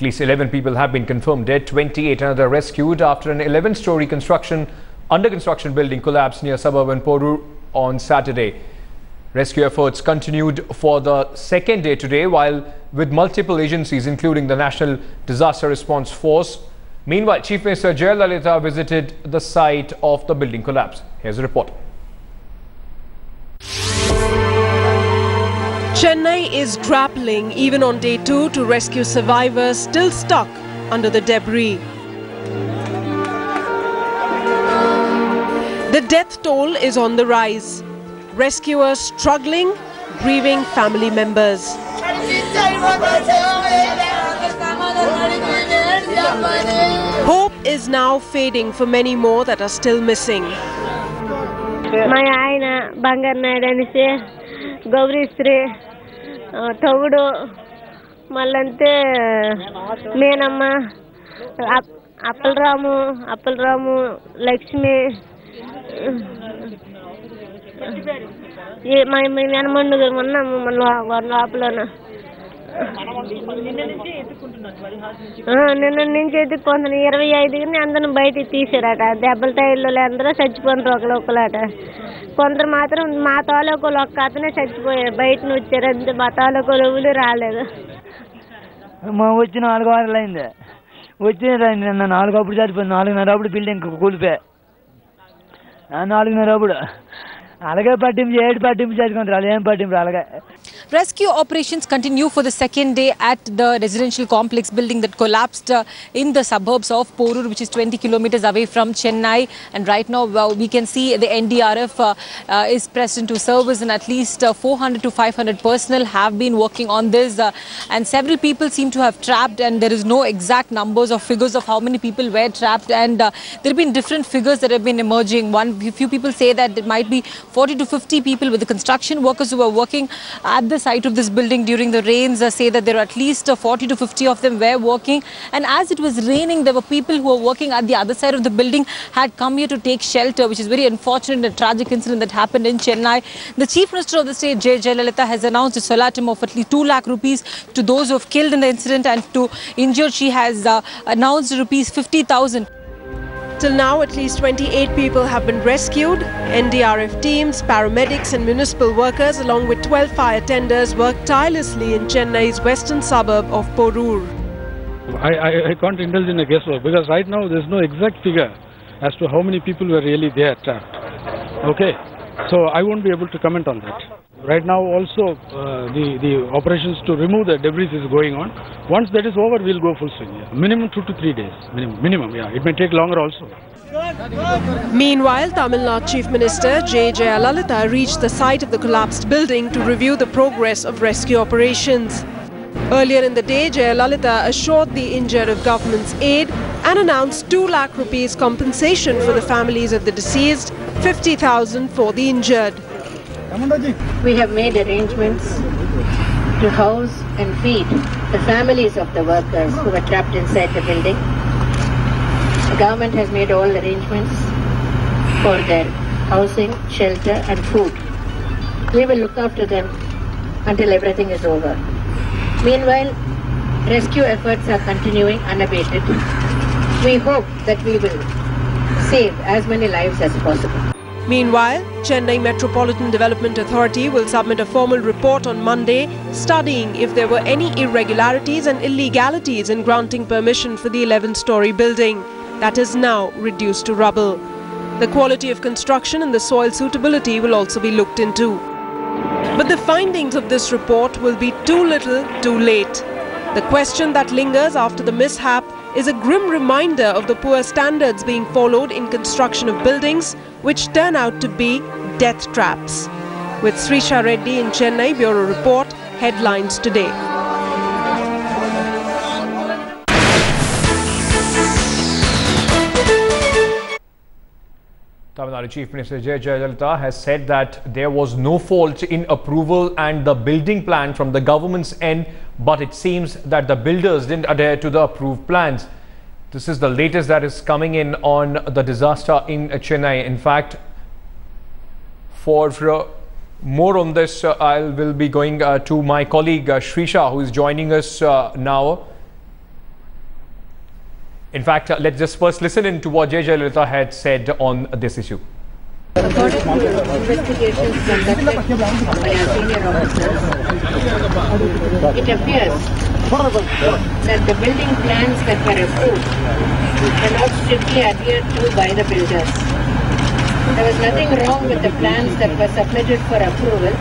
At least 11 people have been confirmed dead, 28 another rescued after an 11-story under construction building collapsed near suburban Porur on Saturday. Rescue efforts continued for the second day today, while with multiple agencies including the National Disaster Response Force. Meanwhile, Chief Minister J Jayalalithaa visited the site of the building collapse. Here's a report. Chennai is grappling even on day 2 to rescue survivors still stuck under the debris. The death toll is on the rise. Rescuers struggling, grieving family members. Hope is now fading for many more that are still missing. My aina Bangar Nadu Gauri Sri Taudu Malante Meenamma Apple Ramu Lakshmi my Manamandu Manna నిన్న నుంచి ఎత్తుకుంటున్నాను 25 అందరూ బయటికి తీసారట దెబ్బలతో ఇల్లు అందరూ చచ్చిపోయినారు ఒకలాట కొందరు మాత్రం మా తాలూకులు ఒక్క అతనే చచ్చిపోయారు బయట నుంచి వచ్చారు అంతే మా తాలూకులు ఎవరు రాలేదు మా వచ్చి 4 వారాలు అయింది వచ్చి నిన్న 4 అప్పుడు చచ్చిపోయింది 4:30 అప్పుడు బిల్డింగ్ కూలిపోయా 4:30 అప్పుడు అలాగే పట్టింపు 7 పట్టింపు చదువుకుంటారు అలా ఏం పట్టింపు అలాగే. Rescue operations continue for the second day at the residential complex building that collapsed in the suburbs of Porur, which is 20 kilometers away from Chennai. And right now we can see the NDRF is pressed into service, and at least 400 to 500 personnel have been working on this. And several people seem to have trapped, and there is no exact numbers or figures of how many people were trapped. And there have been different figures that have been emerging. Few people say that it might be 40 to 50 people with the construction workers who were working at the site of this building during the rains. Say that there were at least 40 to 50 of them were working, and as it was raining, there were people who were working at the other side of the building had come here to take shelter, which is very unfortunate and tragic incident that happened in Chennai. The Chief Minister of the state, J Jayalalithaa, has announced a solatum of at least 2 lakh rupees to those who have killed in the incident, and to injured she has announced rupees 50,000. Till now, at least 28 people have been rescued. NDRF teams, paramedics and municipal workers along with 12 fire tenders work tirelessly in Chennai's western suburb of Porur. I can't indulge in a guesswork because right now there's no exact figure as to how many people were really there trapped. Okay, so I won't be able to comment on that. Right now also the operations to remove the debris is going on. Once that is over, we'll go full swing. Yeah. Minimum 2 to 3 days. Minimum, yeah. It may take longer also. Meanwhile, Tamil Nadu Chief Minister J Jayalalithaa reached the site of the collapsed building to review the progress of rescue operations. Earlier in the day, Jayalalithaa assured the injured of government's aid and announced 2 lakh rupees compensation for the families of the deceased, 50,000 for the injured. We have made arrangements to house and feed the families of the workers who were trapped inside the building. The government has made all arrangements for their housing, shelter and food. We will look after them until everything is over. Meanwhile, rescue efforts are continuing unabated. We hope that we will save as many lives as possible. Meanwhile, Chennai Metropolitan Development Authority will submit a formal report on Monday studying if there were any irregularities and illegalities in granting permission for the 11-story building that is now reduced to rubble. The quality of construction and the soil suitability will also be looked into. But the findings of this report will be too little, too late. The question that lingers after the mishap is a grim reminder of the poor standards being followed in construction of buildings, which turn out to be death traps. With Srisha Reddy in Chennai, Bureau Report, Headlines Today. Tamil Nadu Chief Minister J Jayalalithaa has said that there was no fault in approval and the building plan from the government's end, but it seems that the builders didn't adhere to the approved plans. This is the latest that is coming in on the disaster in Chennai. In fact, for more on this, I will be going to my colleague Srisha, who is joining us now. In fact, let's just first listen in to what J Jayalalithaa had said on this issue. According to investigations conducted by our senior officers, it appears that the building plans that were approved were not strictly adhered to by the builders. There was nothing wrong with the plans that were submitted for approval,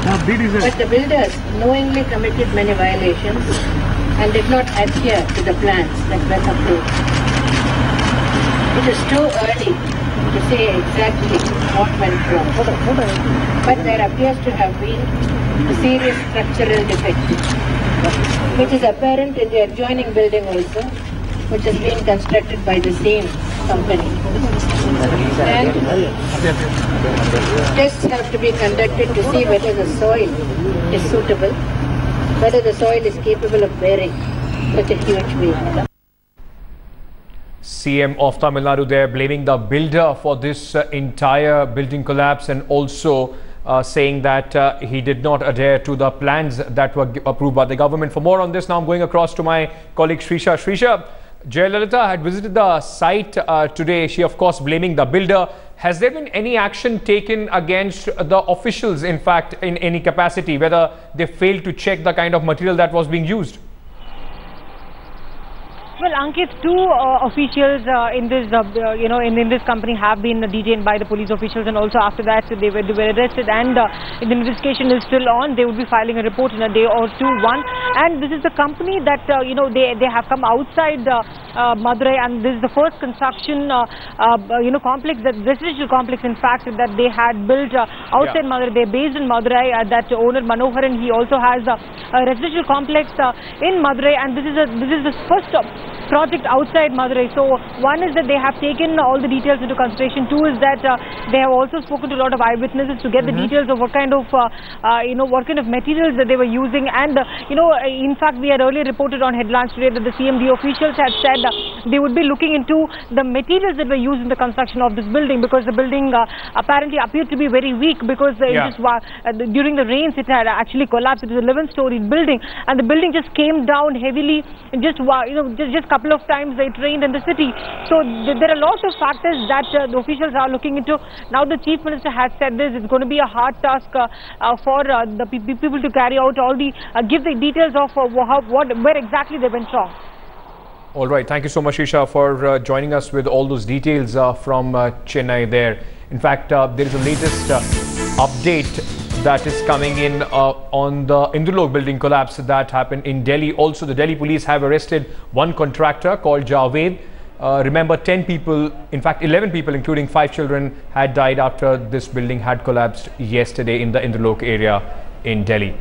but the builders knowingly committed many violations and did not adhere to the plans that were approved. It is too early to say exactly what went wrong, but there appears to have been a serious structural defect, which is apparent in the adjoining building also, which has been constructed by the same company. And tests have to be conducted to see whether the soil is suitable, whether the soil is capable of bearing such a huge weight. CM of Tamil Nadu there blaming the builder for this entire building collapse, and also saying that he did not adhere to the plans that were approved by the government. For more on this, now I'm going across to my colleague Shrisha. Shrisha, Jayalalithaa had visited the site today. She, of course, blaming the builder. Has there been any action taken against the officials, in fact, in any capacity, whether they failed to check the kind of material that was being used? Well, Ankit, two officials in this, in this company have been detained by the police officials, and also after that they were arrested, and the investigation is still on. They will be filing a report in a day or two. And this is the company that they have come outside Madurai, and this is the first construction complex, that residential complex, in fact, that they had built outside Madurai. They're based in Madurai. That owner Manoharan, he also has a residential complex in Madurai, and this is the first project outside Madurai. So one is that they have taken all the details into consideration. Two is that they have also spoken to a lot of eyewitnesses to get the details of what kind of materials that they were using. And in fact, we had earlier reported on headlines today that the CMD officials had said they would be looking into the materials that were used in the construction of this building, because the building apparently appeared to be very weak, because during the rains it had actually collapsed. It was an 11-story building, and the building just came down heavily. Just couple of times it rained in the city. So there are lots of factors that the officials are looking into. Now the Chief Minister has said this, it's going to be a hard task for the people to carry out all the, give the details of where exactly they went wrong. All right, thank you so much, Isha, for joining us with all those details from Chennai there. In fact, there is a latest update that is coming in on the Indulog building collapse that happened in Delhi. Also, the Delhi police have arrested one contractor called Javed. Remember, 10 people, in fact 11 people including 5 children, had died after this building had collapsed yesterday in the Indulog area in Delhi.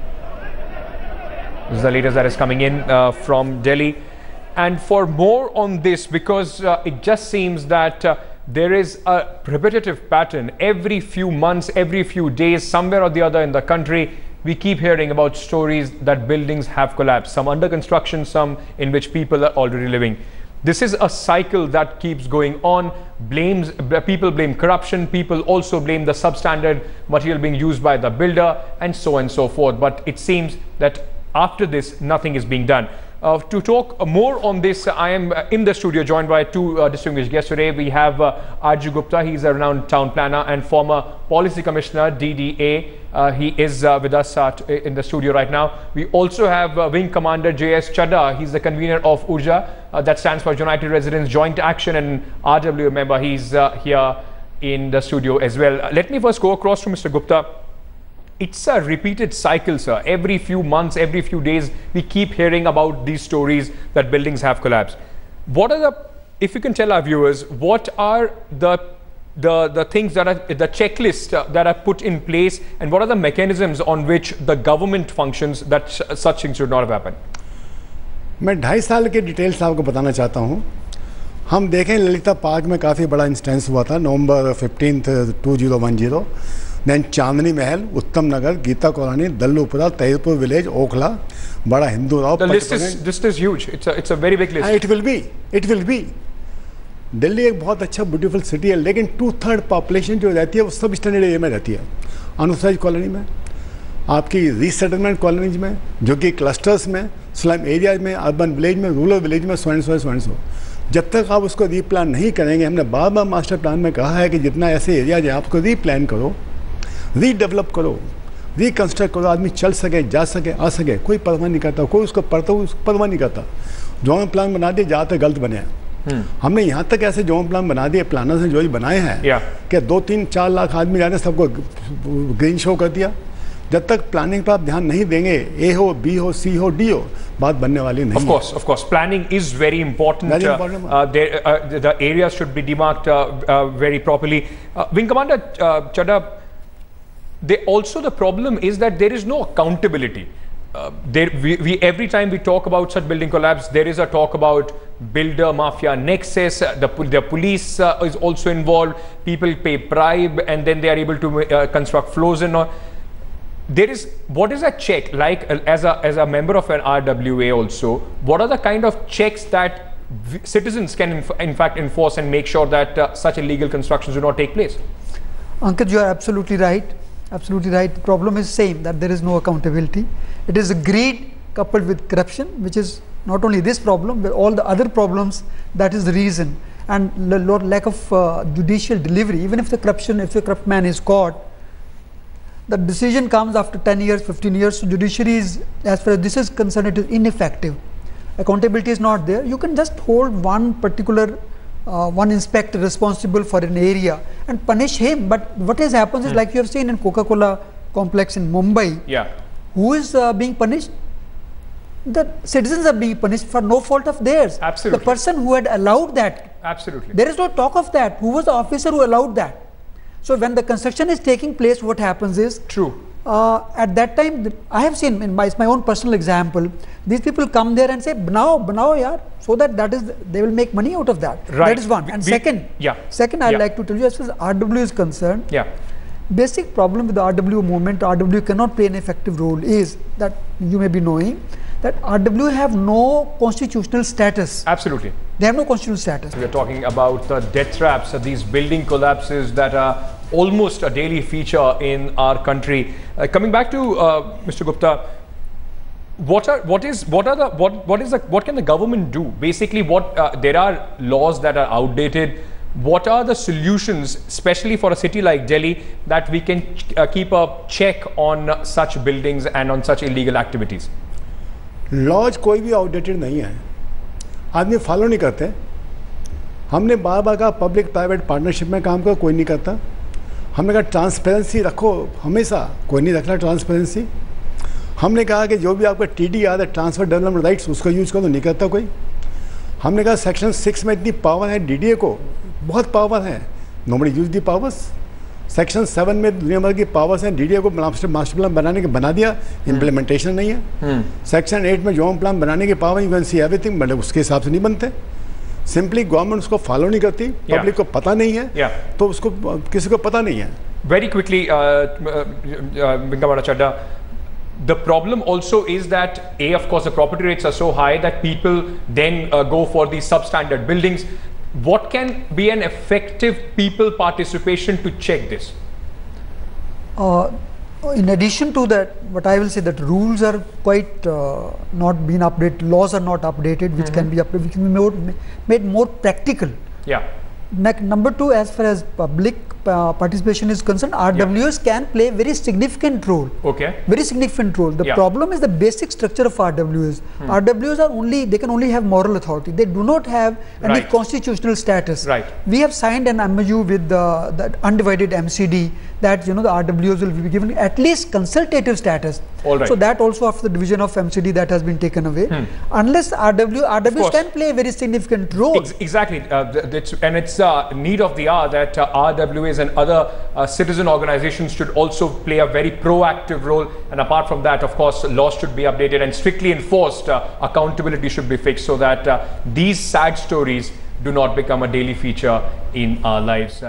This is the latest that is coming in from Delhi. And for more on this, because it just seems that there is a repetitive pattern. Every few months, every few days, somewhere or the other in the country, we keep hearing about stories that buildings have collapsed, some under construction, some in which people are already living. This is a cycle that keeps going on. People blame corruption, people also blame the substandard material being used by the builder, and so on and so forth. But it seems that after this, nothing is being done. To talk more on this, I am in the studio joined by two distinguished guests today. We have Arju Gupta. He is a renowned town planner and former policy commissioner, DDA. He is with us in the studio right now. We also have Wing Commander JS Chadha. He's the convener of Urja, that stands for United Residents Joint Action, and RW member. He's here in the studio as well. Let me first go across to Mr. Gupta. It's a repeated cycle, sir. Every few months, every few days, we keep hearing about these stories that buildings have collapsed. What are if you can tell our viewers, what are the things that are the checklist that are put in place, and what are the mechanisms on which the government functions that such things should not have happened? मैं 2.5 साल के details आपको बताना चाहता हूँ. हम देखें Lalita park में काफ़ी बड़ा इंसिडेंस हुआ था नवंबर 15, 2010. Then चांदनी महल, उत्तम नगर, गीता कॉलोनी, दल्लूपुरा, तैयबपुर विलेज, ओखला, बड़ा Hindu Rao. The list is huge. It's a very big list. It will be. Delhi एक बहुत अच्छा ब्यूटीफुल सिटी है, लेकिन 2/3 पॉपुलेशन जो रहती है वो सब स्टैंडर्ड एरिया में रहती है. अनुसूचित कॉलोनी में, आपकी रीसेटलमेंट कॉलोनीज में, जो कि क्लस्टर्स में, स्लम एरियाज में, अर्बन विलेज में, रूरल विलेज में, सो एंड सो. जब तक आप उसको रीप्लान नहीं करेंगे, हमने बार बार मास्टर प्लान में कहा है कि जितना ऐसे एरिया है आप उसको रीप्लान करो, रीडेवलप करो, रिकन्स्ट्रक्ट करो, आदमी चल सके, जा सके, आ सके, कोई परवाह नहीं करता, कोई उसको पढ़ता हुआ उसको परवाह नहीं करता। जोन प्लान बना दिए जहाँ तक गलत बने। हमने यहाँ तक ऐसे जोन प्लान बना दिए, प्लानर्स ने जो ही बनाए हैं कि 2-3-4 लाख आदमी जाने सबको ग्रीन शो कर दिया। जब तक प्लानिंग पर आप ध्यान नहीं देंगे, ए हो, बी हो, सी हो, डी हो, बात बनने वाली नहीं। Of course, planning is very important. The areas should be demarked very properly. Wing Commander Chadha, the problem is that there is no accountability. Every time we talk about such building collapse, there is a talk about builder mafia nexus. The police is also involved. People pay bribe and then they are able to construct floors and all. What is a check like as a member of an RWA also? What are the kind of checks that citizens can in fact enforce and make sure that such illegal constructions do not take place? Ankit, you are absolutely right. Absolutely right. The problem is same, that there is no accountability. It is greed coupled with corruption, which is not only this problem, but all the other problems. That is the reason. And lack of judicial delivery. Even if the corrupt man is caught, the decision comes after 10 years, 15 years. So judiciary is, as far as this is concerned, it is ineffective. Accountability is not there. You can just hold one particular one inspector responsible for an area and punish him. But what has happened is, like you have seen in Coca-Cola complex in Mumbai, who is being punished? The citizens are being punished for no fault of theirs. Absolutely. The person who had allowed that. Absolutely. There is no talk of that. Who was the officer who allowed that? So when the construction is taking place, what happens is, at that time, I have seen in my own personal example, these people come there and say, banao yaar, so that they will make money out of that. Right. That is one. And second, I'd like to tell you, as far as RW is concerned, basic problem with the RW movement, RW cannot play an effective role, is that you may be knowing that RW have no constitutional status. Absolutely. They have no constitutional status. We are talking about the death traps, these building collapses that are almost a daily feature in our country. Coming back to Mr. Gupta, what can the government do? Basically, there are laws that are outdated. What are the solutions, especially for a city like Delhi, that we can keep a check on such buildings and on such illegal activities? Laws कोई भी outdated नहीं है, आदमी follow नहीं करते। हमने बार बार कहा public private partnership में काम करो, कोई नहीं करता। हमने कहा ट्रांसपेरेंसी रखो, हमेशा कोई नहीं रख रहा ट्रांसपेरेंसी। हमने कहा कि जो भी आपका TDR है, ट्रांसफर डेवलपमेंट राइट्स, उसको यूज़ करो, नहीं करता कोई। हमने कहा सेक्शन 6 में इतनी पावर है DDA को, बहुत पावर है, nobody use the powers. Section 7 में दुनिया भर की पावर्स हैं, DDA को मास्टर प्लान बनाने के बना दिया, इम्प्लीमेंटेशन नहीं है। सेक्शन 8 में जोन प्लान बनाने की power, you can see everything, मतलब उसके हिसाब से नहीं बनते। सिंपली गवर्नमेंट उसको फॉलो नहीं करती, पब्लिक को पता नहीं है, तो उसको किसी को पता नहीं है। Very quickly, Chadha, the problem also is that of course the property rates are so high that people then go for these substandard buildings. What can be an effective people participation to check this? In addition to that, what I will say, that rules are quite not been updated, laws are not updated, which can be updated, which can be made more practical. Number 2, as far as public participation is concerned, RWS can play a very significant role. Very significant role. The problem is the basic structure of RWS. RWS are only, they can only have moral authority. They do not have any constitutional status. We have signed an MOU with the undivided MCD that, you know, the RWS will be given at least consultative status. So that also after the division of MCD, that has been taken away. Unless RWS can play a very significant role. Exactly. And it's need of the hour that RWAs and other citizen organizations should also play a very proactive role. And apart from that, of course, laws should be updated and strictly enforced. Accountability should be fixed so that these sad stories do not become a daily feature in our lives.